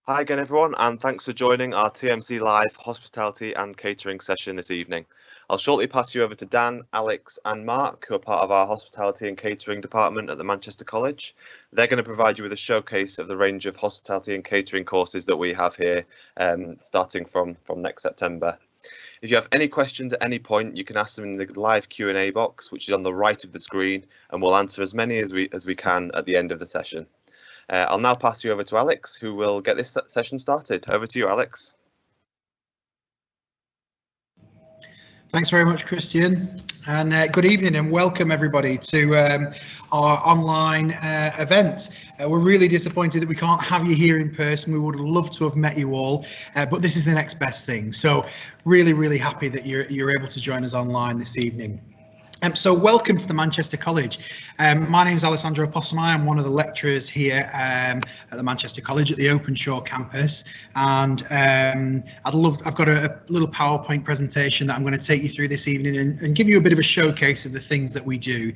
Hi again, everyone, and thanks for joining our TMC Live Hospitality and Catering session this evening. I'll shortly pass you over to Dan, Alex, and Mark, who are part of our Hospitality and Catering department at the Manchester College. They're going to provide you with a showcase of the range of hospitality and catering courses that we have here, starting from next September. If you have any questions at any point, you can ask them in the live Q&A box, which is on the right of the screen, and we'll answer as many as we can at the end of the session. I'll now pass you over to Alex, who will get this session started. Over to you, Alex. Thanks very much, Christian, and good evening and welcome everybody to our online event. We're really disappointed that we can't have you here in person. We would have loved to have met you all, but this is the next best thing. So really happy that you're able to join us online this evening. So welcome to the Manchester College. My name is Alessandro Possamai. I'm one of the lecturers here at the Manchester College at the Openshaw campus, and I've got a little PowerPoint presentation that I'm going to take you through this evening and give you a bit of a showcase of the things that we do.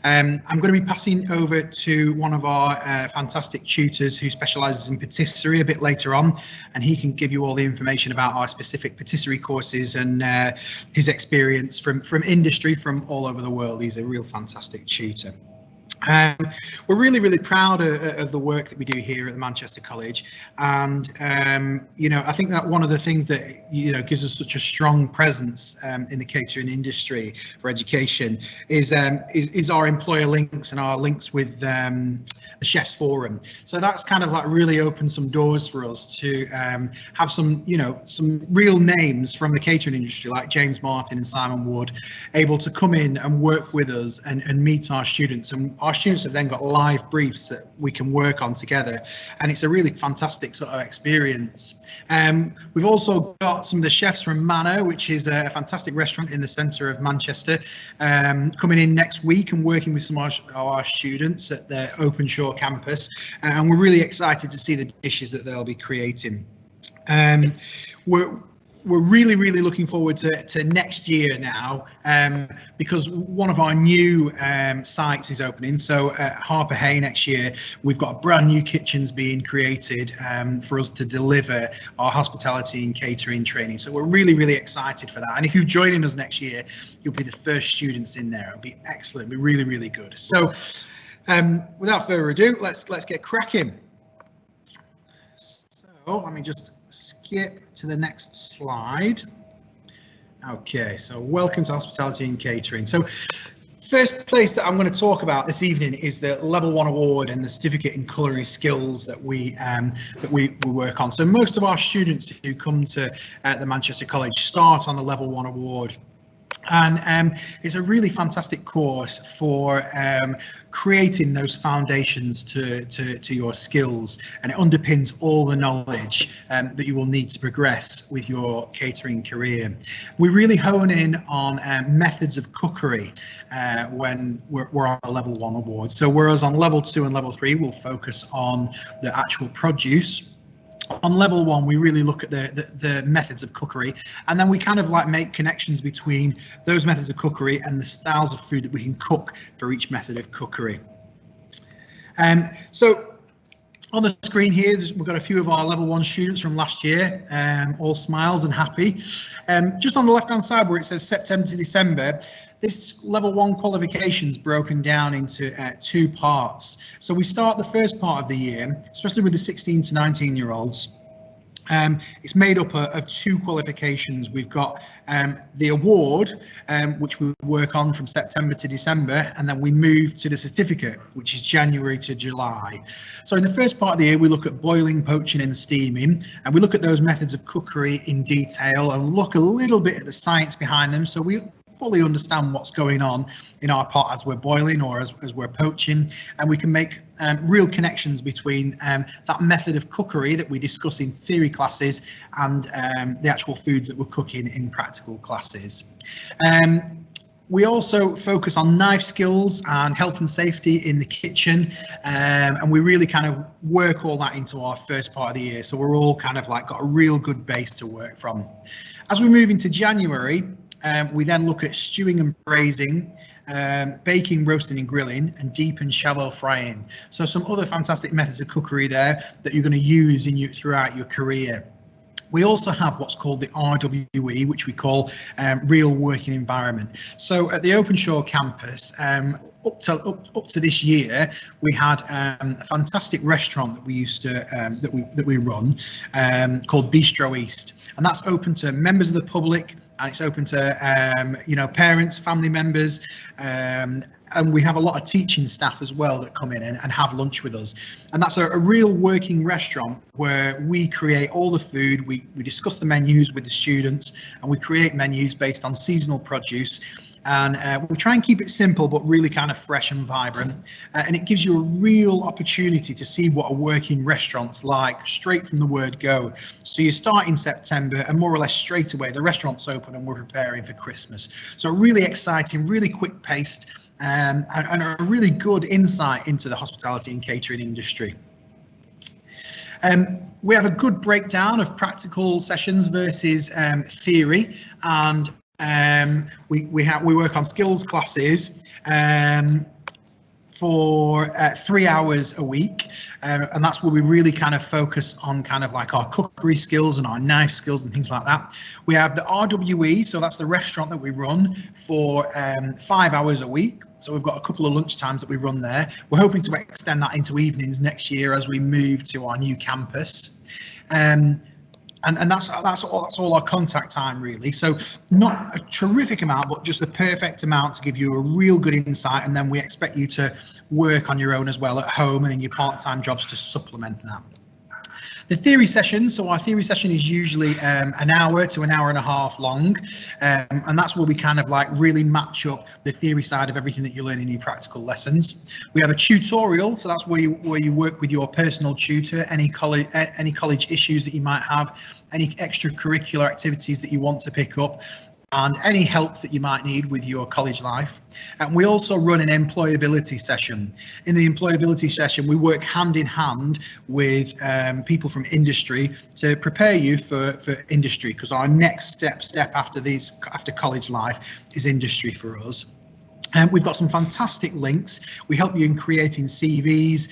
I'm going to be passing over to one of our fantastic tutors who specialises in patisserie a bit later on, and he can give you all the information about our specific patisserie courses and his experience from industry from all over the world. He's a real fantastic tutor. We're really proud of the work that we do here at the Manchester College, and I think that one of the things that gives us such a strong presence in the catering industry for education is our employer links and our links with the Chefs Forum. So that's kind of like really opened some doors for us to have some real names from the catering industry like James Martin and Simon Wood able to come in and work with us and meet our students, and our students have then got live briefs that we can work on together, and it's a really fantastic sort of experience. We've also got some of the chefs from Manor, which is a fantastic restaurant in the centre of Manchester, coming in next week and working with some of our students at the Openshaw campus, and we're really excited to see the dishes that they'll be creating. We're really looking forward to next year now, because one of our new sites is opening. So at Harper Hay next year, we've got brand new kitchens being created for us to deliver our hospitality and catering training. So we're really excited for that. And if you're joining us next year, you'll be the first students in there. It'll be excellent. It'll be really good. So without further ado, let's get cracking. So let me just skip to the next slide. Okay, so welcome to Hospitality and Catering. So first place that I'm going to talk about this evening is the Level 1 award and the certificate in culinary skills that we work on. So most of our students who come to the Manchester College start on the Level 1 award. And it's a really fantastic course for creating those foundations to your skills, and it underpins all the knowledge that you will need to progress with your catering career. We really hone in on methods of cookery when we're on a Level 1 award. So whereas on Level 2 and Level 3 we'll focus on the actual produce, on Level 1 we really look at the methods of cookery, and then we kind of like make connections between those methods of cookery and the styles of food that we can cook for each method of cookery. So on the screen here we've got a few of our Level 1 students from last year, all smiles and happy. Just on the left hand side where it says September to December, this Level 1 qualification is broken down into two parts. So we start the first part of the year, especially with the 16 to 19-year-olds. It's made up of two qualifications. We've got the award, which we work on from September to December, and then we move to the certificate, which is January to July. So in the first part of the year, we look at boiling, poaching and steaming, and we look at those methods of cookery in detail and look a little bit at the science behind them, so we fully understand what's going on in our pot as we're boiling or as we're poaching, and we can make real connections between that method of cookery that we discuss in theory classes and the actual food that we're cooking in practical classes. We also focus on knife skills and health and safety in the kitchen, and we really kind of work all that into our first part of the year, so we're all kind of like got a real good base to work from. As we move into January, We then look at stewing and braising, baking, roasting and grilling, and deep and shallow frying. So some other fantastic methods of cookery there that you're going to use throughout your career. We also have what's called the RWE, which we call real working environment. So at the Openshaw campus, up to this year, we had a fantastic restaurant that we used to that we run called Bistro East, and that's open to members of the public, and it's open to parents, family members, and we have a lot of teaching staff as well that come in and have lunch with us. And that's a real working restaurant where we create all the food, we discuss the menus with the students, and we create menus based on seasonal produce. And we try and keep it simple, but really kind of fresh and vibrant. And it gives you a real opportunity to see what a working restaurant's like straight from the word go. So you start in September and more or less straight away, the restaurant's open and we're preparing for Christmas. So really exciting, really quick paced, and a really good insight into the hospitality and catering industry. We have a good breakdown of practical sessions versus theory, and we work on skills classes for 3 hours a week, and that's where we really kind of focus on kind of like our cookery skills and our knife skills and things like that. We have the RWE, so that's the restaurant that we run for 5 hours a week. So we've got a couple of lunch times that we run there. We're hoping to extend that into evenings next year as we move to our new campus. And that's all our contact time really. So not a terrific amount, but just the perfect amount to give you a real good insight. And then we expect you to work on your own as well at home and in your part-time jobs to supplement that. The theory session, so our theory session is usually an hour to an hour and a half long, and that's where we kind of like really match up the theory side of everything that you learn in your practical lessons. We have a tutorial, so that's where you work with your personal tutor, any college issues that you might have, any extracurricular activities that you want to pick up, and any help that you might need with your college life. And we also run an employability session. In the employability session, we work hand in hand with people from industry to prepare you for industry, because our next step after college life is industry for us. And we've got some fantastic links. We help you in creating CVs.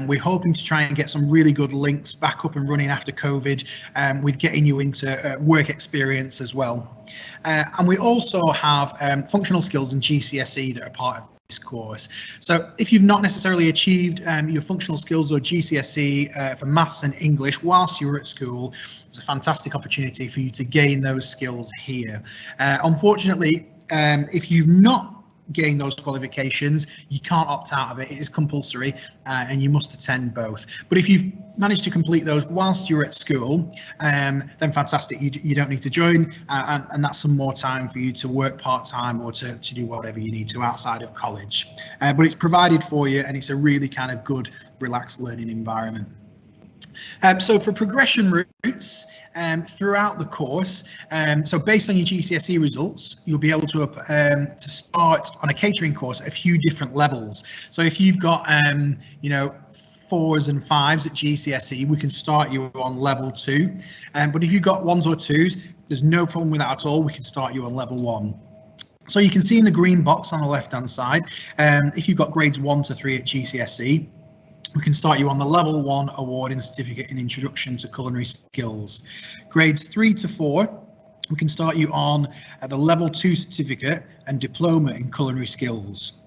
We're hoping to try and get some really good links back up and running after COVID, with getting you into work experience as well. And we also have functional skills and GCSE that are part of this course. So if you've not necessarily achieved your functional skills or GCSE for maths and English whilst you're at school, it's a fantastic opportunity for you to gain those skills here. Unfortunately, if you've not gain those qualifications, you can't opt out of it. It is compulsory, and you must attend both. But if you've managed to complete those whilst you're at school, then fantastic, you don't need to join, and that's some more time for you to work part-time or to do whatever you need to outside of college. But it's provided for you, and it's a really kind of good, relaxed learning environment. So for progression routes throughout the course, so based on your GCSE results, you'll be able to start on a catering course at a few different levels. So if you've got 4s and 5s at GCSE, we can start you on level 2. But if you've got 1s or 2s, there's no problem with that at all. We can start you on level 1. So you can see in the green box on the left hand side, if you've got grades 1 to 3 at GCSE, we can start you on the level 1 award and certificate in Introduction to Culinary Skills. Grades 3 to 4, we can start you on the level 2 certificate and diploma in culinary skills.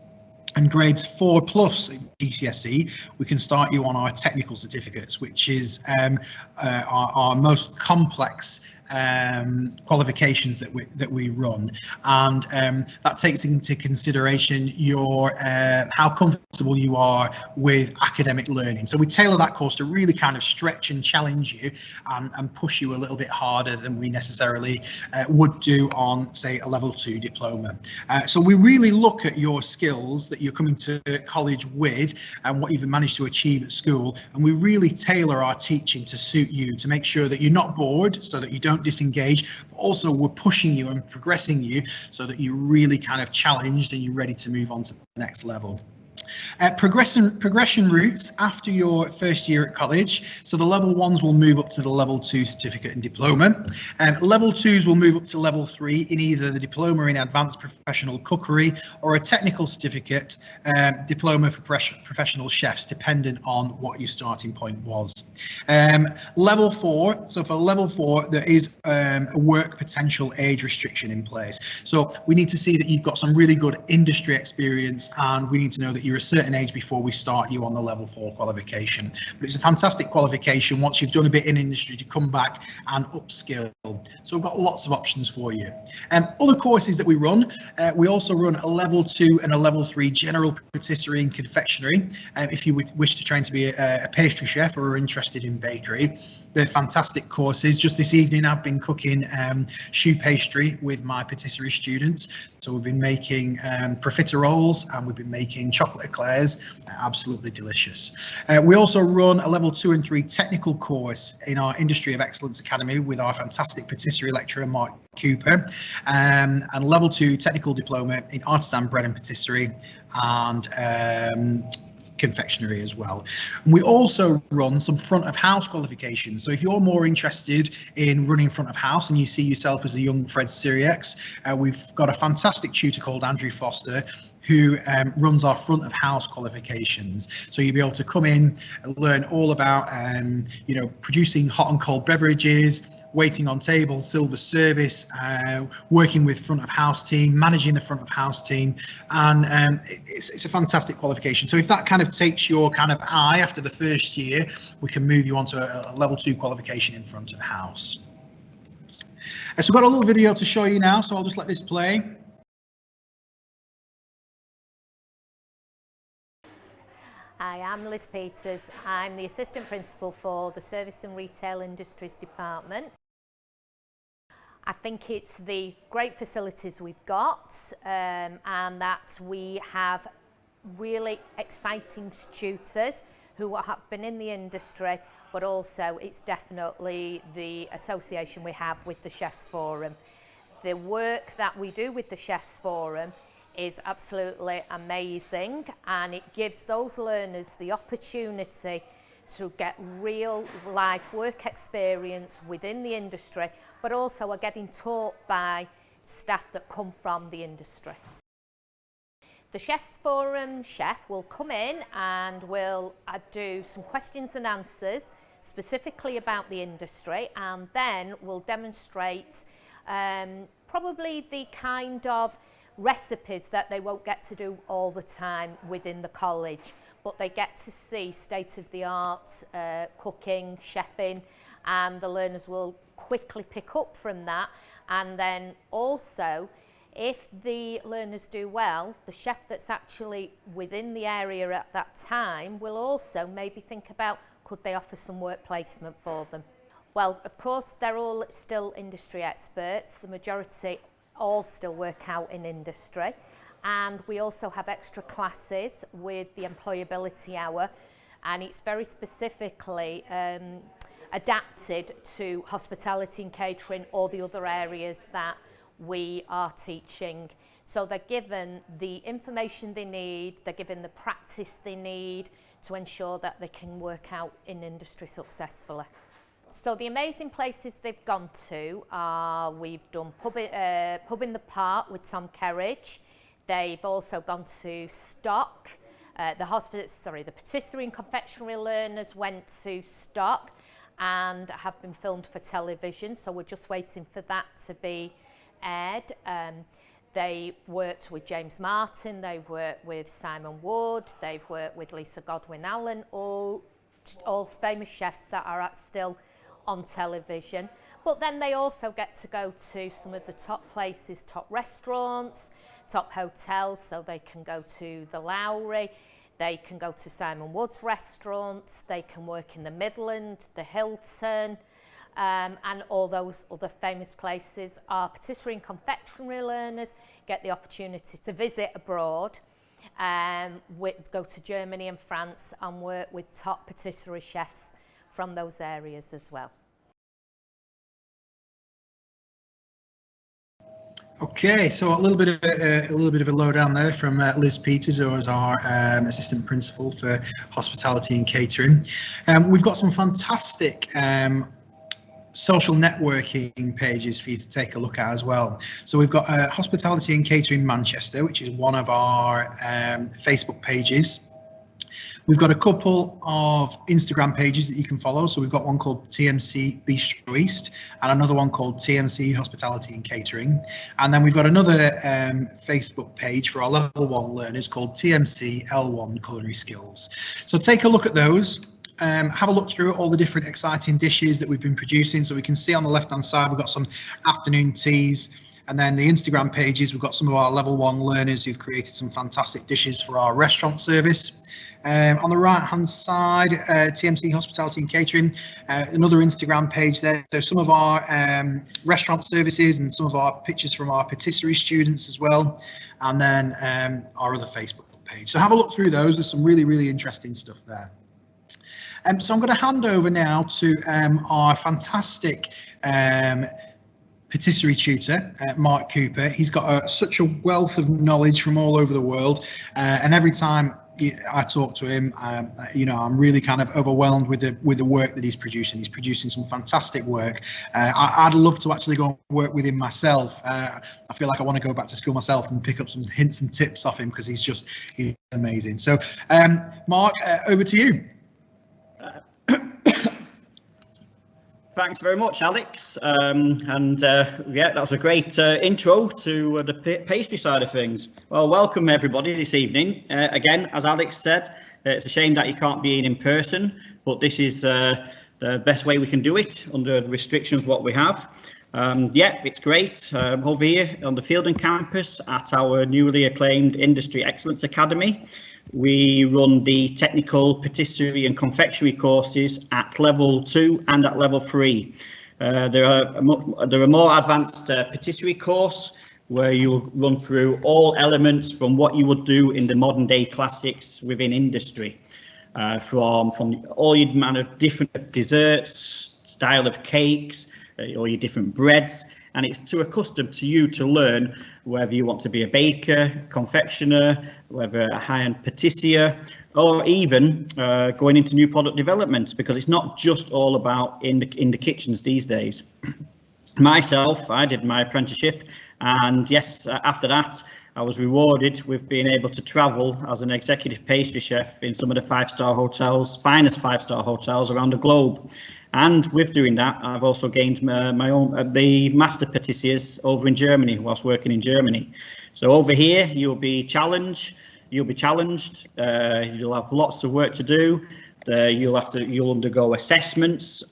And grades 4 plus at GCSE, we can start you on our technical certificates, which is our most complex qualifications that we run, and that takes into consideration your how comfortable you are with academic learning. So we tailor that course to really kind of stretch and challenge you and push you a little bit harder than we necessarily would do on, say, a level 2 diploma. So we really look at your skills that you're coming to college with and what you've managed to achieve at school, and we really tailor our teaching to suit you, to make sure that you're not bored, so that you don't disengage, but also we're pushing you and progressing you so that you're really kind of challenged and you're ready to move on to the next level. Progression routes after your first year at college. So the level 1s will move up to the level 2 certificate and diploma. Level 2s will move up to level 3 in either the diploma in advanced professional cookery or a technical certificate diploma for professional chefs, dependent on what your starting point was. Level 4, so for level 4 there is a work potential age restriction in place. So we need to see that you've got some really good industry experience, and we need to know that you're a certain age before we start you on the level 4 qualification. But it's a fantastic qualification once you've done a bit in industry to come back and upskill. So we've got lots of options for you. Other courses that we run, we also run a level 2 and a level 3 general patisserie and confectionery. If you would wish to train to be a pastry chef or are interested in bakery, they're fantastic courses. Just this evening I've been cooking choux pastry with my patisserie students. So we've been making profiteroles and we've been making chocolate eclairs, absolutely delicious. We also run a level 2 and 3 technical course in our Industry of Excellence Academy with our fantastic patisserie lecturer Mark Cooper, and level 2 technical diploma in artisan bread and patisserie and confectionery as well. And we also run some front of house qualifications. So if you're more interested in running front of house and you see yourself as a young Fred Siriax, we've got a fantastic tutor called Andrew Foster who runs our front of house qualifications. So you'll be able to come in and learn all about producing hot and cold beverages, waiting on tables, silver service, working with front of house team, managing the front of house team, and it's a fantastic qualification. So if that kind of takes your kind of eye after the first year, we can move you on to a level 2 qualification in front of house. So we've got a little video to show you now, so I'll just let this play. Hi, I'm Liz Peters. I'm the Assistant Principal for the Service and Retail Industries Department. I think it's the great facilities we've got and that we have really exciting tutors who have been in the industry, but also it's definitely the association we have with the Chefs Forum. The work that we do with the Chefs Forum is absolutely amazing, and it gives those learners the opportunity to get real life work experience within the industry, but also are getting taught by staff that come from the industry. The Chefs Forum chef will come in and will do some questions and answers specifically about the industry, and then we'll demonstrate probably the kind of recipes that they won't get to do all the time within the college, but they get to see state-of-the-art cooking, chefing, and the learners will quickly pick up from that. And then also, if the learners do well, the chef that's actually within the area at that time will also maybe think about, could they offer some work placement for them? Well, of course, they're all still industry experts. The majority all still work out in industry, and we also have extra classes with the employability hour, and it's very specifically adapted to hospitality and catering or the other areas that we are teaching. So they're given the information they need, they're given the practice they need to ensure that they can work out in industry successfully. So the amazing places they've gone to are, we've done Pub in the Park with Tom Kerridge. They've also gone to Stock. The patisserie and confectionery learners went to Stock and have been filmed for television. So we're just waiting for that to be aired. They worked with James Martin. They've worked with Simon Wood. They've worked with Lisa Godwin-Allen. All famous chefs that are still on television. But then they also get to go to some of the top places, top restaurants, top hotels, so they can go to the Lowry, they can go to Simon Wood's restaurants, they can work in the Midland, the Hilton, and all those other famous places. Our patisserie and confectionery learners get the opportunity to visit abroad, go to Germany and France and work with top patisserie chefs from those areas as well. Okay, so a little bit of a lowdown there from Liz Peters, who is our assistant principal for hospitality and catering. We've got some fantastic social networking pages for you to take a look at as well. So we've got Hospitality and Catering Manchester, which is one of our Facebook pages. We've got a couple of Instagram pages that you can follow. So we've got one called TMC Bistro East and another one called TMC Hospitality and Catering. And then we've got another Facebook page for our level 1 learners called TMC L1 Culinary Skills. So take a look at those. Have a look through all the different exciting dishes that we've been producing. So we can see on the left hand side, we've got some afternoon teas. And then the Instagram pages, we've got some of our level 1 learners who've created some fantastic dishes for our restaurant service. On the right hand side, TMC Hospitality and Catering, another Instagram page there. So some of our restaurant services and some of our pictures from our patisserie students as well. And then our other Facebook page. So have a look through those. There's some really interesting stuff there. So I'm going to hand over now to our fantastic patisserie tutor, Mark Cooper. He's got such a wealth of knowledge from all over the world, and every time I talk to him, I'm really kind of overwhelmed with the work that he's producing. He's producing some fantastic work. I'd love to actually go and work with him myself. I feel like I want to go back to school myself and pick up some hints and tips off him because he's amazing. So, Mark, over to you. Thanks very much, Alex. Yeah, that was a great intro to the pastry side of things. Well, welcome everybody this evening. Again, as Alex said, it's a shame that you can't be in person, but this is the best way we can do it under the restrictions what we have. Yeah, it's great. Over here on the Fielding campus at our newly acclaimed Industry Excellence Academy. We run the technical patisserie and confectionery courses at level 2 and at level 3. There are more advanced patisserie course where you'll run through all elements from what you would do in the modern day classics within industry, from all your manner of different desserts, style of cakes, all your different breads, and it's to accustom to you to learn whether you want to be a baker, confectioner, whether a high-end patissier, or even going into new product development, because it's not just all about in the kitchens these days. Myself, I did my apprenticeship, and yes, after that I was rewarded with being able to travel as an executive pastry chef in some of the five-star hotels, finest five-star hotels around the globe. And with doing that, I've also gained my own the master patissiers over in Germany whilst working in Germany. So over here, you'll be challenged. You'll have lots of work to do. You'll undergo assessments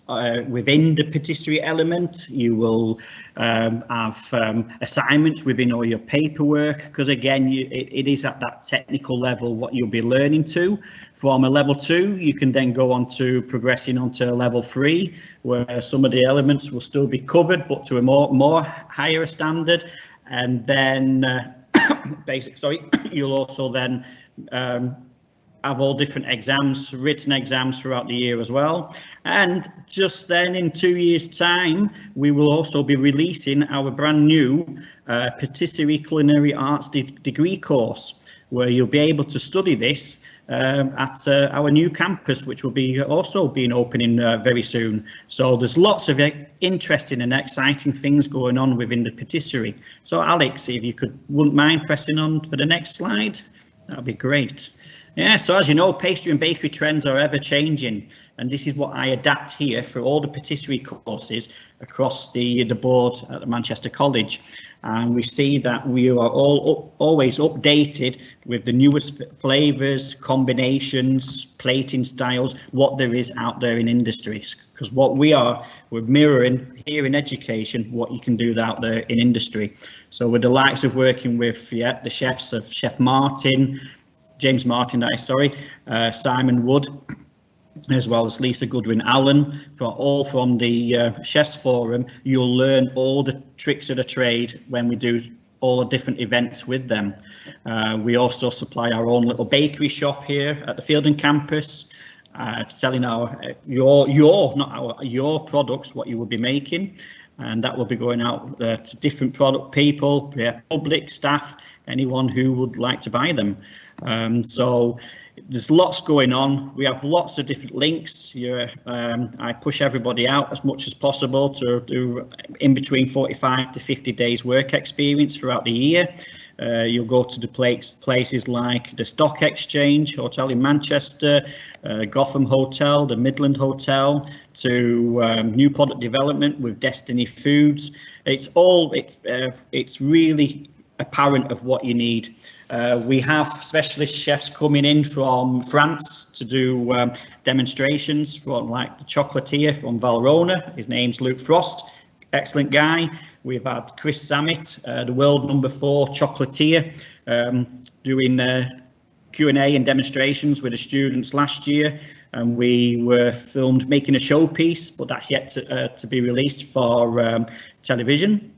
within the patisserie element. You will have assignments within all your paperwork, because again, it is at that technical level what you'll be learning to. From a level 2, you can then go on to progressing onto a level 3, where some of the elements will still be covered, but to a more higher standard. And then you'll also then have all different exams, written exams throughout the year as well. And just then in 2 years' time, we will also be releasing our brand new Patisserie Culinary Arts degree course, where you'll be able to study this at our new campus, which will be also being opening very soon. So there's lots of interesting and exciting things going on within the patisserie. So Alex, if you wouldn't mind pressing on for the next slide, that'd be great. Yeah, so as you know, pastry and bakery trends are ever changing, and this is what I adapt here for all the patisserie courses across the board at the Manchester College. And we see that we are always updated with the newest flavours, combinations, plating styles, what there is out there in industries. Because we're mirroring here in education what you can do out there in industry. So with the likes of working with the chefs of Chef Martin, James Martin, Simon Wood, as well as Lisa Goodwin-Allen, from the Chefs Forum. You'll learn all the tricks of the trade when we do all the different events with them. We also supply our own little bakery shop here at the Fielding campus, selling your products, what you will be making. and that will be going out to different product people, public, staff, anyone who would like to buy them. So there's lots going on. We have lots of different links. I push everybody out as much as possible to do in between 45 to 50 days work experience throughout the year. You'll go to the places like the Stock Exchange Hotel in Manchester, Gotham Hotel, the Midland Hotel, to new product development with Destiny Foods. It's really apparent of what you need. We have specialist chefs coming in from France to do demonstrations, from like the chocolatier from Valrhona. His name's Luke Frost, excellent guy. We've had Chris Zammit, the world #4 chocolatier, doing Q&A and demonstrations with the students last year, and we were filmed making a showpiece, but that's yet to be released for television.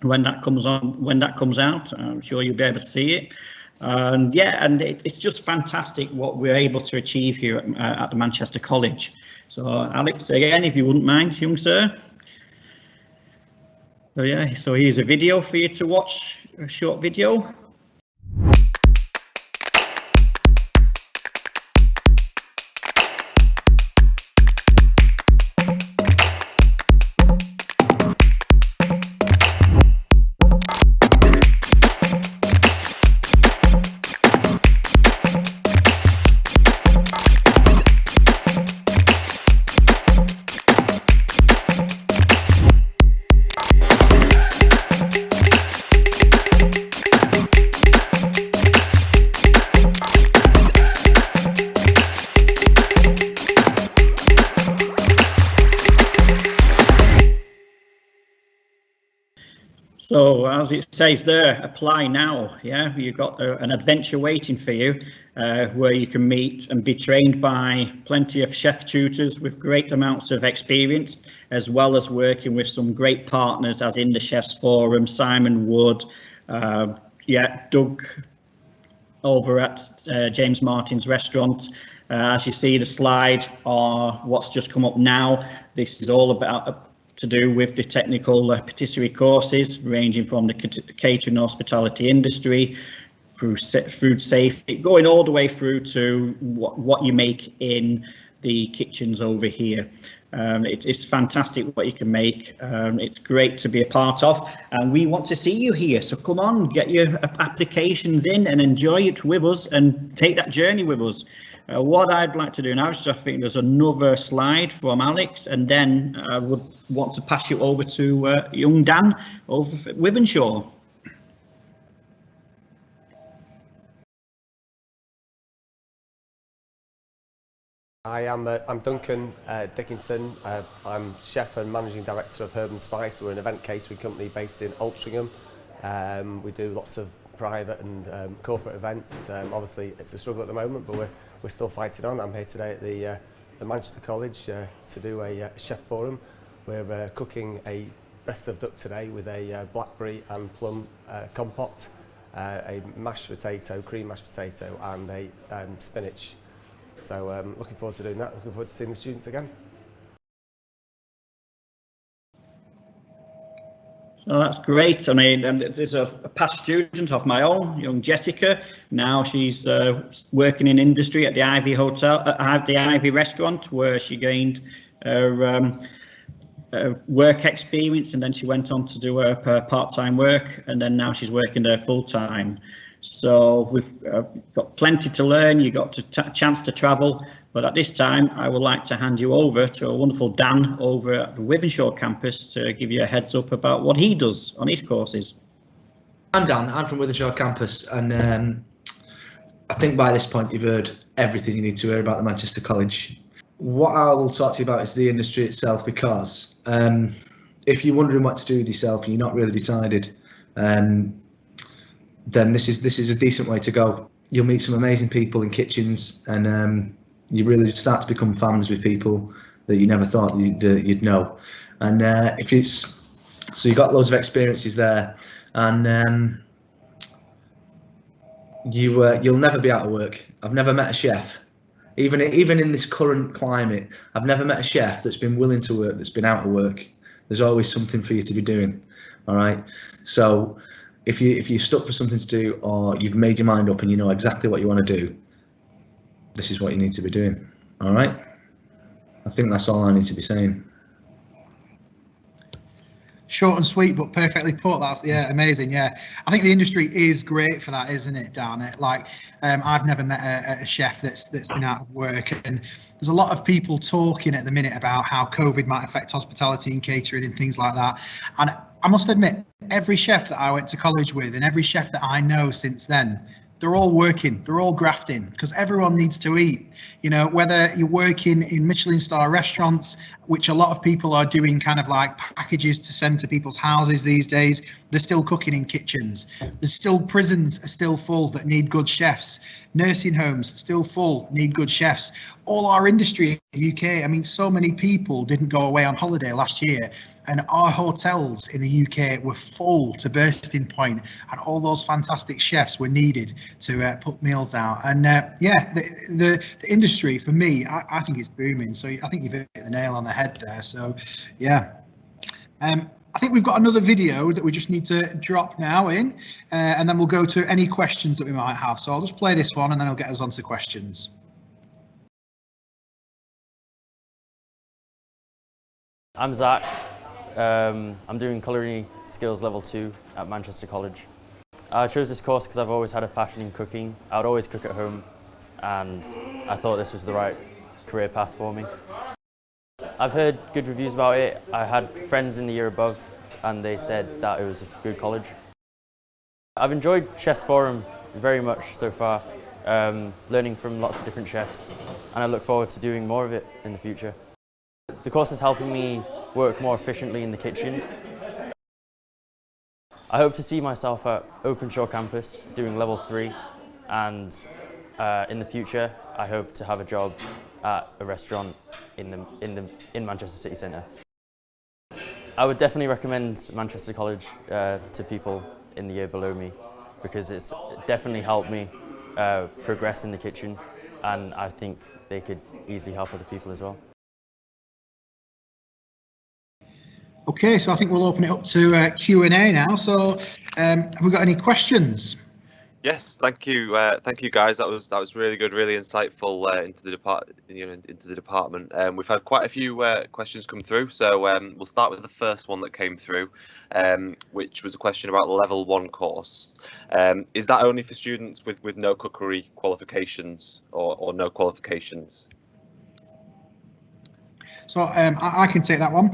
When that comes out, I'm sure you'll be able to see it. And yeah, and it's just fantastic what we're able to achieve here at the Manchester College. So Alex, again, if you wouldn't mind, young sir. So yeah, so here's a video for you to watch, a short video. So as it says there, apply now. Yeah, you've got an adventure waiting for you, where you can meet and be trained by plenty of chef tutors with great amounts of experience, as well as working with some great partners, as in the Chefs Forum, Simon Wood, Doug over at James Martin's restaurant. As you see the slide, what's just come up now, this is all about to do with the technical patisserie courses, ranging from the catering and hospitality industry, through food safety, going all the way through to what you make in the kitchens over here. It's fantastic what you can make. It's great to be a part of, and we want to see you here. So come on, get your applications in and enjoy it with us and take that journey with us. What I'd like to do now is, I think there's another slide from Alex, and then I would want to pass you over to young Dan over at Wythenshawe. I'm Duncan Dickinson. I'm chef and managing director of Herb and Spice. We're an event catering company based in Altrincham. We do lots of private and corporate events. Obviously, it's a struggle at the moment, but we're still fighting on. I'm here today at the Manchester College to do a chef forum. We're cooking a breast of duck today with a blackberry and plum compote, a mashed potato, cream mashed potato, and a spinach. So looking forward to doing that. Looking forward to seeing the students again. So that's great. I mean, and there's a past student of my own, young Jessica. Now she's working in industry at the Ivy Hotel, at the Ivy restaurant, where she gained her work experience, and then she went on to do her part-time work, and then now she's working there full-time. So we've got plenty to learn. You got a chance to travel, but at this time I would like to hand you over to a wonderful Dan over at the Wythenshawe campus to give you a heads up about what he does on his courses. I'm Dan. I'm from Wythenshawe campus, and I think by this point you've heard everything you need to hear about the Manchester College. What I will talk to you about is the industry itself, because if you're wondering what to do with yourself and you're not really decided, then this is a decent way to go. You'll meet some amazing people in kitchens, and you really start to become fans with people that you never thought you'd know. And so you've got loads of experiences there, and you'll never be out of work. I've never met a chef, even in this current climate, I've never met a chef that's been willing to work, that's been out of work. There's always something for you to be doing. All right. So if you're stuck for something to do, or you've made your mind up and you know exactly what you want to do, this is what you need to be doing. All right. I think that's all I need to be saying. Short and sweet, but perfectly put. That's, yeah, amazing. Yeah, I think the industry is great for that, isn't it, Dan? I've never met a chef that's been out of work, and there's a lot of people talking at the minute about how COVID might affect hospitality and catering and things like that. And I must admit, every chef that I went to college with and every chef that I know since then, they're all working, they're all grafting, because everyone needs to eat. You know, whether you're working in Michelin star restaurants, which a lot of people are doing kind of like packages to send to people's houses these days, they're still cooking in kitchens. There's still prisons are still full that need good chefs. Nursing homes still full, need good chefs. All our industry in the UK, I mean, so many people didn't go away on holiday last year, and our hotels in the UK were full to bursting point, and all those fantastic chefs were needed to put meals out. And yeah, the industry for me, I think it's booming. So I think you've hit the nail on the head there. So yeah. I think we've got another video that we just need to drop now in, and then we'll go to any questions that we might have. So I'll just play this one and then I'll get us on to questions. I'm Zach. I'm doing Culinary Skills Level 2 at Manchester College. I chose this course because I've always had a passion in cooking. I would always cook at home, and I thought this was the right career path for me. I've heard good reviews about it. I had friends in the year above, and they said that it was a good college. I've enjoyed Chef's Forum very much so far, learning from lots of different chefs, and I look forward to doing more of it in the future. The course is helping me work more efficiently in the kitchen. I hope to see myself at Openshaw campus doing level 3, and in the future I hope to have a job at a restaurant in Manchester City Centre. I would definitely recommend Manchester College to people in the year below me, because it's definitely helped me progress in the kitchen, and I think they could easily help other people as well. Okay, so I think we'll open it up to Q&A now. So have we got any questions? Yes, thank you guys. That was really good, really insightful into the department. We've had quite a few questions come through, so we'll start with the first one that came through, which was a question about the level 1 course. Is that only for students with no cookery qualifications or no qualifications? So I can take that one.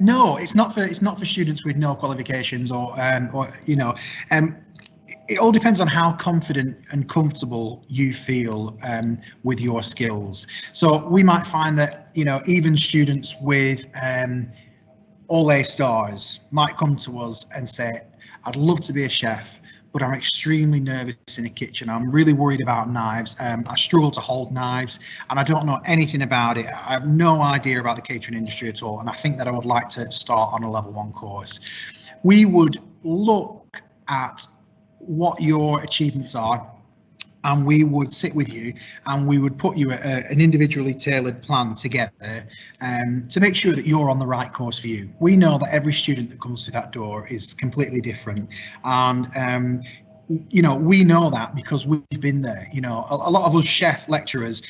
No, it's not for students with no qualifications or you know. It all depends on how confident and comfortable you feel with your skills. So we might find that, you know, even students with all A stars might come to us and say, I'd love to be a chef, but I'm extremely nervous in a kitchen. I'm really worried about knives. I struggle to hold knives, and I don't know anything about it. I have no idea about the catering industry at all, and I think that I would like to start on a level 1 course. We would look at what your achievements are, and we would sit with you and we would put you an individually tailored plan together to make sure that you're on the right course for you. We know that every student that comes through that door is completely different, and you know, we know that because we've been there. You know, a lot of us chef lecturers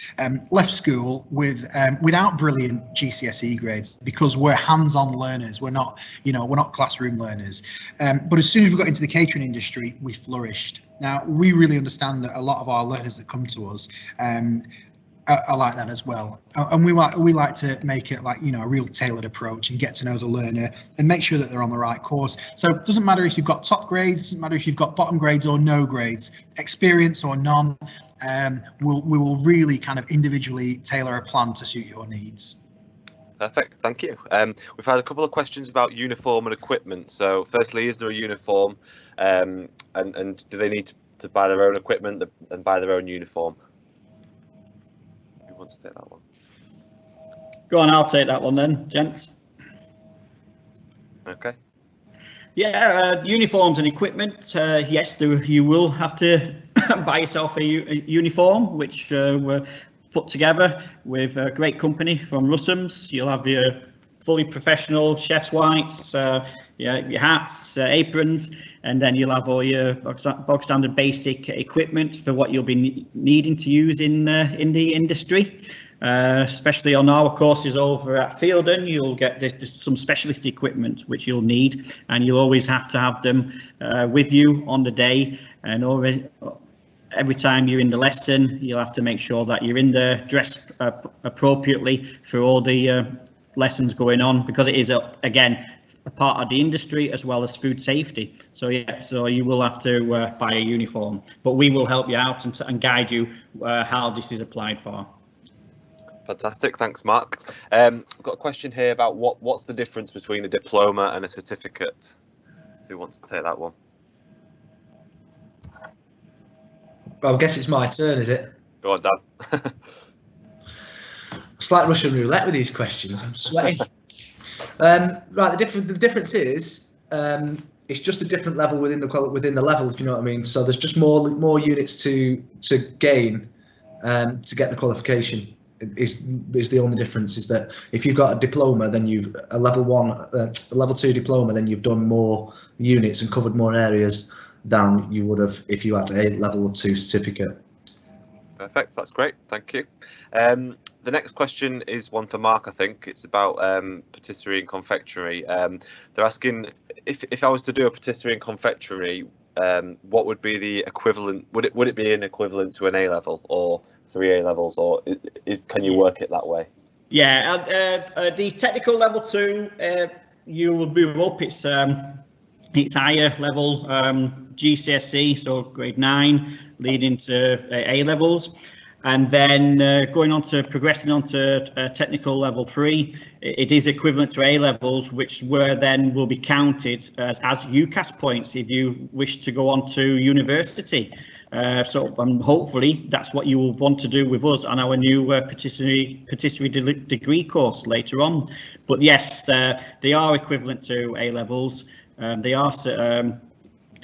left school with without brilliant GCSE grades because we're hands-on learners. We're not, you know, we're not classroom learners. But as soon as we got into the catering industry, we flourished. Now, we really understand that a lot of our learners that come to us are like that as well, and we like to make it like, you know, a real tailored approach and get to know the learner and make sure that they're on the right course. So it doesn't matter if you've got top grades, it doesn't matter if you've got bottom grades or no grades, experience or none. We will really kind of individually tailor a plan to suit your needs. Perfect, thank you. We've had a couple of questions about uniform and equipment. So firstly, is there a uniform, and do they need to buy their own equipment and buy their own uniform? Wants to take that one? Go on, I'll take that one then, gents. Okay. Yeah, uniforms and equipment. Yes, you will have to buy yourself a uniform, which were put together with a great company from Russums. You'll have your fully professional chef's whites, your hats, aprons, and then you'll have all your bog standard basic equipment for what you'll be needing to use in the industry. Especially on our courses over at Fielden, you'll get some specialist equipment which you'll need, and you'll always have to have them with you on the day. And every time you're in the lesson, you'll have to make sure that you're in there dressed appropriately for all the lessons going on, because it is again a part of the industry as well as food safety. So yeah, so you will have to buy a uniform, but we will help you out and guide you how this is applied for. Fantastic, thanks Mark. I've got a question here about what's the difference between a diploma and a certificate? Who wants to take that one? Well, I guess it's my turn, is it? Go on, Dan. It's like Russian roulette with these questions. I'm sweating. Right, the difference is it's just a different level within the level, if you know what I mean. So there's just more units to gain to get the qualification. Is the only difference, is that if you've got a diploma, then you've a level 2 diploma, then you've done more units and covered more areas than you would have if you had a level 2 certificate. Perfect, that's great, thank you. The next question is one for Mark, I think. It's about patisserie and confectionery. They're asking if I was to do a patisserie and confectionery, what would be the equivalent? Would it be an equivalent to an A level or 3 A levels, or can you work it that way? Yeah, the technical level 2, you will move up. It's higher level GCSE, so grade 9, leading to A levels, and then progressing on to technical level 3. It is equivalent to A levels, which will be counted as UCAS points if you wish to go on to university. So hopefully that's what you will want to do with us on our new patisserie degree course later on. But yes, they are equivalent to A levels. They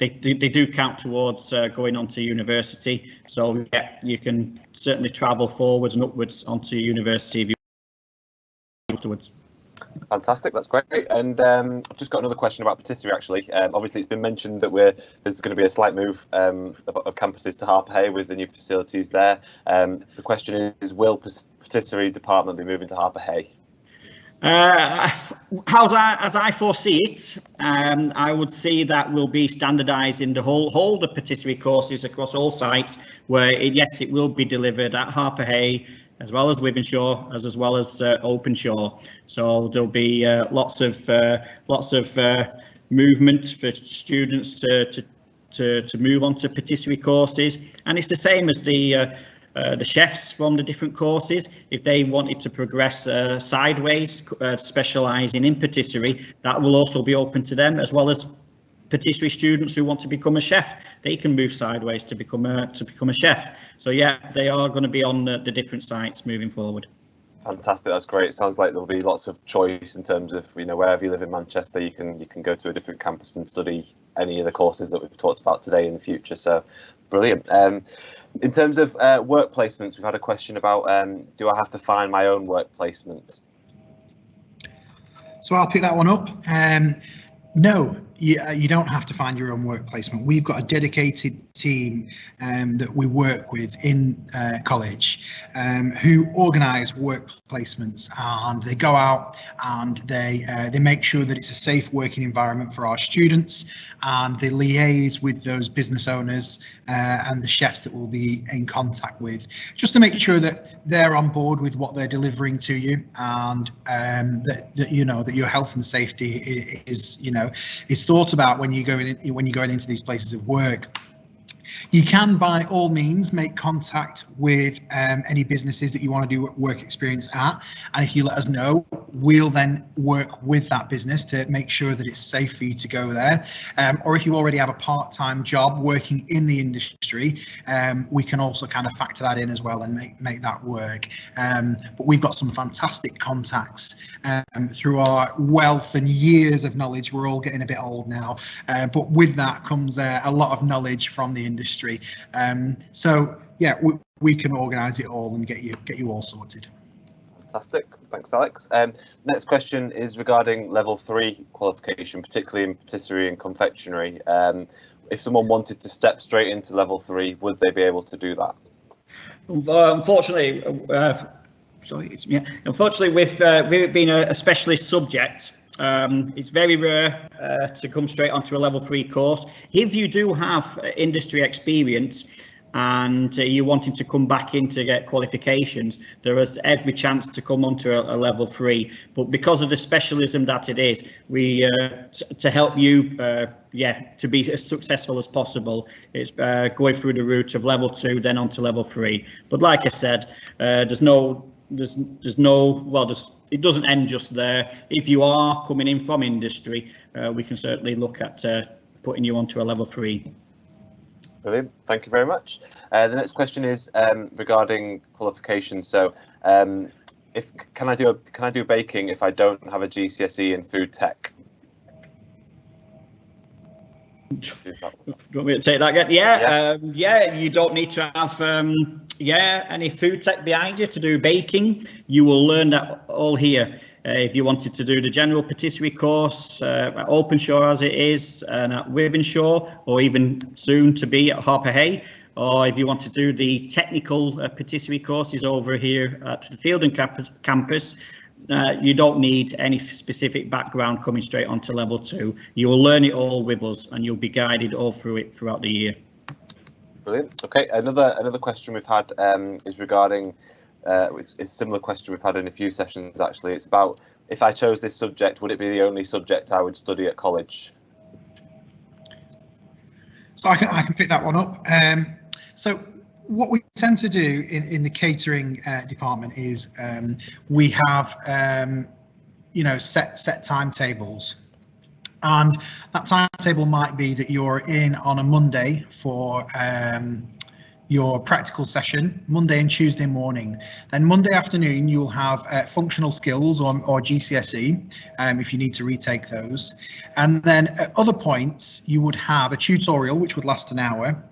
do count towards going on to university. So yeah, you can certainly travel forwards and upwards onto university if you afterwards. Fantastic, that's great. And I've just got another question about patisserie, actually. Obviously, it's been mentioned that there's going to be a slight move of campuses to Harper Hay with the new facilities there. The question is, will patisserie department be moving to Harper Hay? As I foresee it, I would see that we'll be standardising the whole the patisserie courses across all sites, where yes, it will be delivered at Harper Hay, as well as Wythenshawe, as well as Openshaw. So there'll be lots of movement for students to move on to patisserie courses, and it's the same as the chefs from the different courses. If they wanted to progress sideways, specialising in patisserie, that will also be open to them, as well as patisserie students who want to become a chef. They can move sideways to become a chef. So yeah, they are going to be on the different sites moving forward. Fantastic, that's great. It sounds like there'll be lots of choice in terms of, wherever you live in Manchester, you can go to a different campus and study any of the courses that we've talked about today in the future. So brilliant. In terms of work placements, we've had a question about do I have to find my own work placement? So I'll pick that one up. No, you don't have to find your own work placement. We've got a dedicated team that we work with in college who organise work placements, and they go out and they make sure that it's a safe working environment for our students, and they liaise with those business owners and the chefs that we'll be in contact with, just to make sure that they're on board with what they're delivering to you, and that your health and safety is thought about when you're going into these places of work. You can, by all means, make contact with any businesses that you want to do work experience at, and if you let us know, we'll then work with that business to make sure that it's safe for you to go there. Or if you already have a part-time job working in the industry, we can also kind of factor that in as well and make that work. But we've got some fantastic contacts through our wealth and years of knowledge. We're all getting a bit old now, but with that comes a lot of knowledge from the industry. So yeah, we can organise it all and get you all sorted. Fantastic, thanks Alex. Next question is regarding level 3 qualification, particularly in patisserie and confectionery. If someone wanted to step straight into level 3, would they be able to do that? Unfortunately, unfortunately, with it being a specialist subject, it's very rare to come straight onto a level 3 course. If you do have industry experience and you're wanting to come back in to get qualifications, there is every chance to come onto a level 3. But because of the specialism that it is, we to help you, to be as successful as possible, it's going through the route of level 2, then on to level 3. But like I said, it doesn't end just there. If you are coming in from industry, we can certainly look at putting you onto a level 3. Brilliant, thank you very much. The next question is regarding qualifications. So, can I do baking if I don't have a GCSE in food tech? Do you want me to take that again? Yeah, you don't need to have any food tech behind you to do baking. You will learn that all here. If you wanted to do the general patisserie course at Openshaw as it is, and at Wivenshaw, or even soon to be at Harper Hay, or if you want to do the technical patisserie courses over here at the Fielding campus, you don't need any specific background coming straight onto level 2. You will learn it all with us, and you'll be guided all through it throughout the year. Brilliant. Okay, another question we've had is regarding. It's a similar question we've had in a few sessions actually. It's about, if I chose this subject, would it be the only subject I would study at college? So I can pick that one up. So what we tend to do in the catering department is we have set timetables, and that timetable might be that you're in on a Monday for your practical session, Monday and Tuesday morning. Then Monday afternoon you'll have functional skills or GCSE if you need to retake those, and then at other points you would have a tutorial which would last an hour,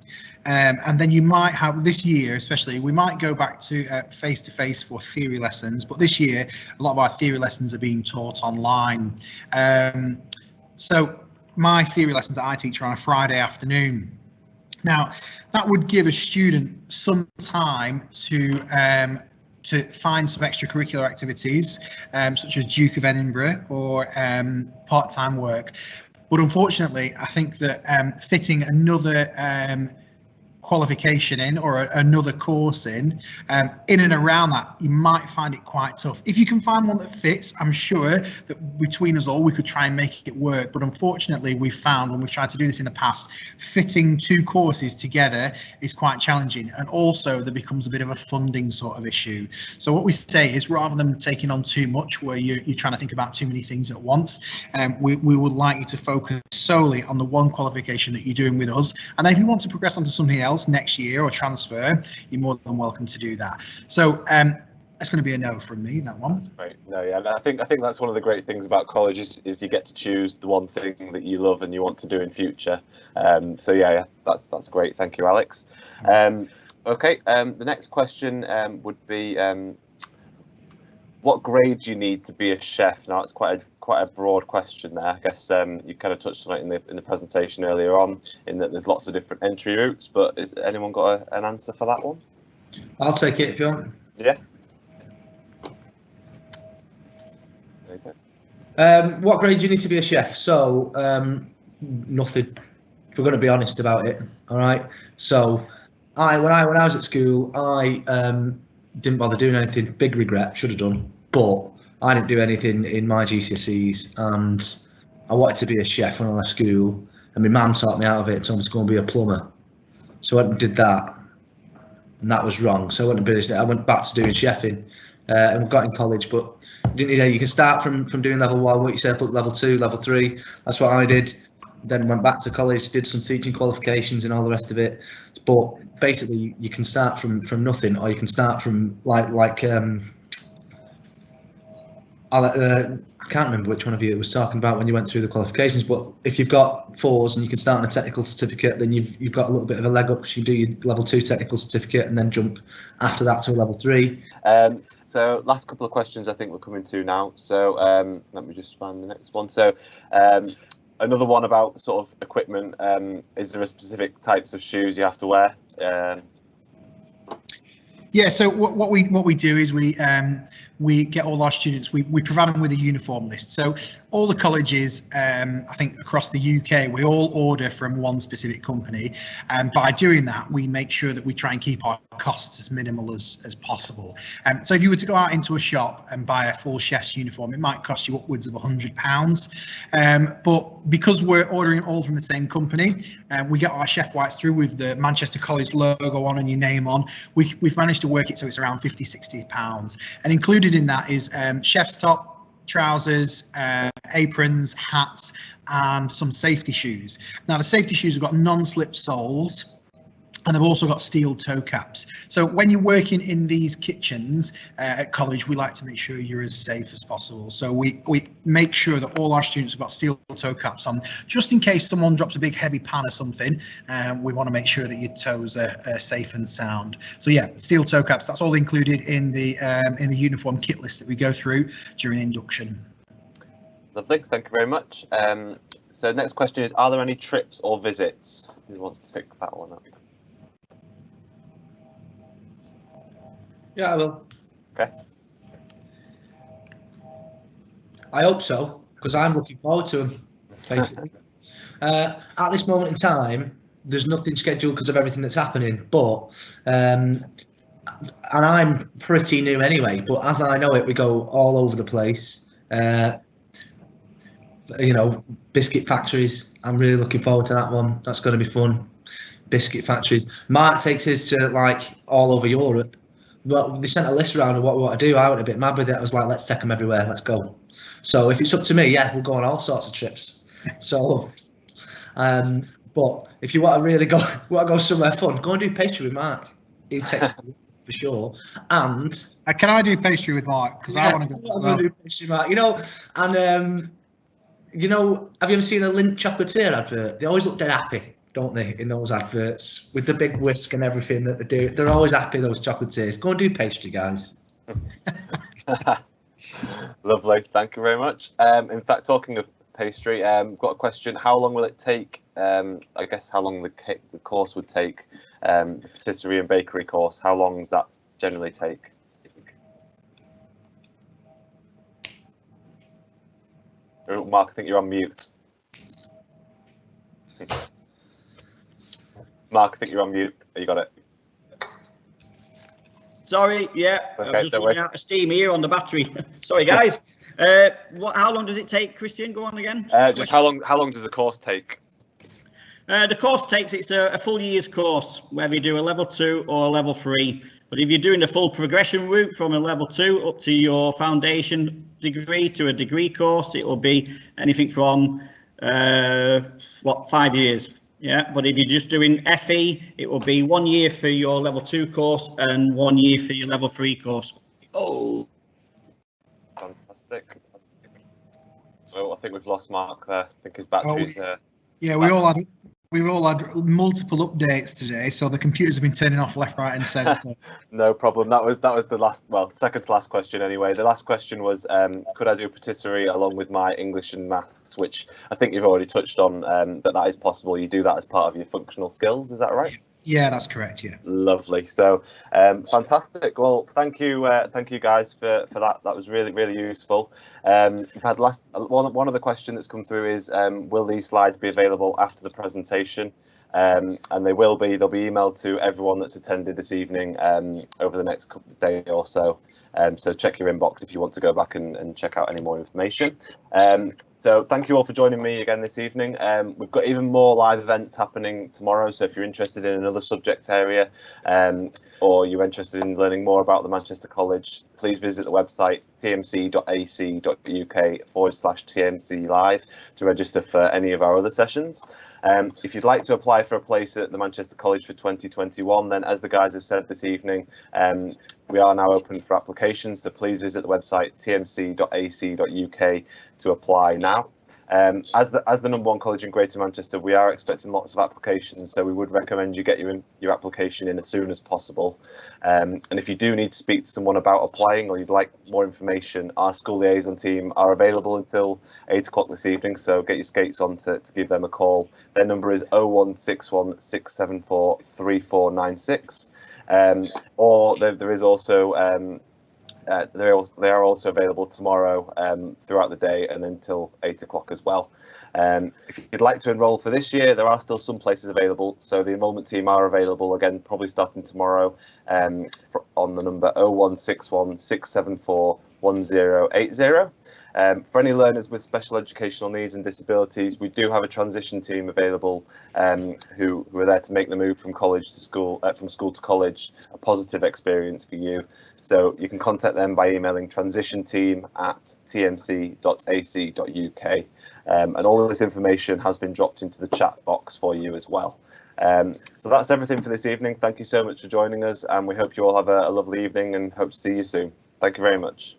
and then you might have, this year especially, we might go back to face-to-face for theory lessons, but this year a lot of our theory lessons are being taught online. So my theory lessons that I teach are on a Friday afternoon. Now, that would give a student some time to find some extracurricular activities, such as Duke of Edinburgh or part-time work. But unfortunately, I think that fitting another qualification in, or another course in and around that, you might find it quite tough. If you can find one that fits, I'm sure that between us all we could try and make it work, but unfortunately we've found, when we've tried to do this in the past, fitting 2 courses together is quite challenging, and also there becomes a bit of a funding sort of issue. So what we say is, rather than taking on too much where you're trying to think about too many things at once, we would like you to focus solely on the one qualification that you're doing with us, and then if you want to progress onto something else next year or transfer, you're more than welcome to do that. So that's going to be a no from me, that one. That's great. No, yeah, I think that's one of the great things about college is you get to choose the one thing that you love and you want to do in future. So yeah, that's great. Thank you, Alex. Okay, the next question would be, what grade do you need to be a chef? Now, it's quite a broad question there. I guess you kind of touched on it in the presentation earlier on, in that there's lots of different entry routes. But has anyone got an answer for that one? I'll take it if you want. Yeah. There you go. What grade do you need to be a chef? So nothing. If we're going to be honest about it, all right. So when I was at school, I didn't bother doing anything. Big regret, should have done, but I didn't do anything in my GCSEs, and I wanted to be a chef when I left school, and my mum talked me out of it and told me to go and be a plumber. So I went and did that, and that was wrong. So I went back to doing chefing, and got in college, but you can start from doing level 1, what you said, up level 2, level 3. That's what I did. Then went back to college, did some teaching qualifications and all the rest of it. But basically, you can start from nothing, or you can start from like I can't remember which one of you was talking about when you went through the qualifications, but if you've got 4s and you can start on a technical certificate, then you've got a little bit of a leg up because you do your level 2 technical certificate and then jump after that to a level 3. So last couple of questions I think we're coming to now. So let me just find the next one. So another one about sort of equipment. Is there a specific types of shoes you have to wear? Yeah, so what we do is we get all our students, we provide them with a uniform list. So all the colleges, I think across the UK, we all order from one specific company, and by doing that, we make sure that we try and keep our costs as minimal as possible. So if you were to go out into a shop and buy a full chef's uniform, it might cost you upwards of £100. But because we're ordering all from the same company, we get our chef whites through with the Manchester College logo on and your name on. We've managed to work it so it's around £50–60, and included in that is chef's top, trousers, aprons, hats, and some safety shoes. Now the safety shoes have got non-slip soles, and they've also got steel toe caps. So when you're working in these kitchens at college, we like to make sure you're as safe as possible. So we make sure that all our students have got steel toe caps on, just in case someone drops a big heavy pan or something. We want to make sure that your toes are safe and sound. So yeah, steel toe caps, that's all included in the uniform kit list that we go through during induction. Lovely, thank you very much. So next question is, are there any trips or visits? Who wants to pick that one up? Yeah, I will. Okay. I hope so, because I'm looking forward to them, basically. At this moment in time, there's nothing scheduled because of everything that's happening, but and I'm pretty new anyway, but as I know it, we go all over the place. You know, biscuit factories, I'm really looking forward to that one. That's going to be fun. Biscuit factories. Mark takes us to like all over Europe. Well, they sent a list around of what we want to do. I went a bit mad with it. I was like, let's take them everywhere. Let's go. So if it's up to me, yeah, we'll go on all sorts of trips. So, but if you want to really go somewhere fun, go and do pastry with Mark. He'll take you for sure. And can I do pastry with Mark? Because I want to go. I'm do pastry, Mark. You know, and you know, have you ever seen a Lindt chocolatier advert? They always look dead happy, don't they, in those adverts with the big whisk and everything that they do. They're always happy, those chocolatiers. Go and do pastry, guys. Lovely, thank you very much. In fact, talking of pastry, got a question. How long will it take? I guess how long the course would take, the patisserie and bakery course. How long does that generally take? Oh, Mark, I think you're on mute. Mark, I think you're on mute. You got it. Sorry, yeah, Okay, I'm just running out of steam here on the battery. Sorry, guys. How long does it take, Christian? Go on again. Just how long does the course take? The course takes, it's a full year's course, whether you do a level 2 or a level 3. But if you're doing the full progression route from a level 2 up to your foundation degree to a degree course, it will be anything from 5 years. Yeah, but if you're just doing FE, it will be 1 year for your level 2 course and 1 year for your level 3 course. Oh, fantastic. Well, I think we've lost Mark there. I think his battery's there. Yeah, we've all had multiple updates today, so the computers have been turning off left, right, and centre. No problem. That was the last, well, second to last question anyway. The last question was, could I do patisserie along with my English and maths, which I think you've already touched on, that is possible. You do that as part of your functional skills, is that right? Yeah, that's correct. Yeah. Lovely. So, fantastic. Well, thank you guys for that. That was really useful. We've had one other question that's come through is, will these slides be available after the presentation? And they will be. They'll be emailed to everyone that's attended this evening over the next couple of days or so. So check your inbox if you want to go back and check out any more information. So thank you all for joining me again this evening. We've got even more live events happening tomorrow. So if you're interested in another subject area or you're interested in learning more about the Manchester College, please visit the website tmc.ac.uk/TMC Live to register for any of our other sessions. If you'd like to apply for a place at the Manchester College for 2021, then as the guys have said this evening, we are now open for applications, so please visit the website tmc.ac.uk to apply now. As the #1 college in Greater Manchester, we are expecting lots of applications, so we would recommend you get your application in as soon as possible. And if you do need to speak to someone about applying, or you'd like more information, our school liaison team are available until 8 o'clock this evening, so get your skates on to give them a call. Their number is 0161 674 3496, or there is also they are also available tomorrow throughout the day and until 8 o'clock as well. If you'd like to enrol for this year, there are still some places available, so the enrolment team are available again, probably starting tomorrow, on the number 0161 674 1080. For any learners with special educational needs and disabilities, we do have a transition team available who are there to make the move from college to school, from school to college, a positive experience for you. So you can contact them by emailing transitionteam@tmc.ac.uk, and all of this information has been dropped into the chat box for you as well. So that's everything for this evening. Thank you so much for joining us, and we hope you all have a lovely evening and hope to see you soon. Thank you very much.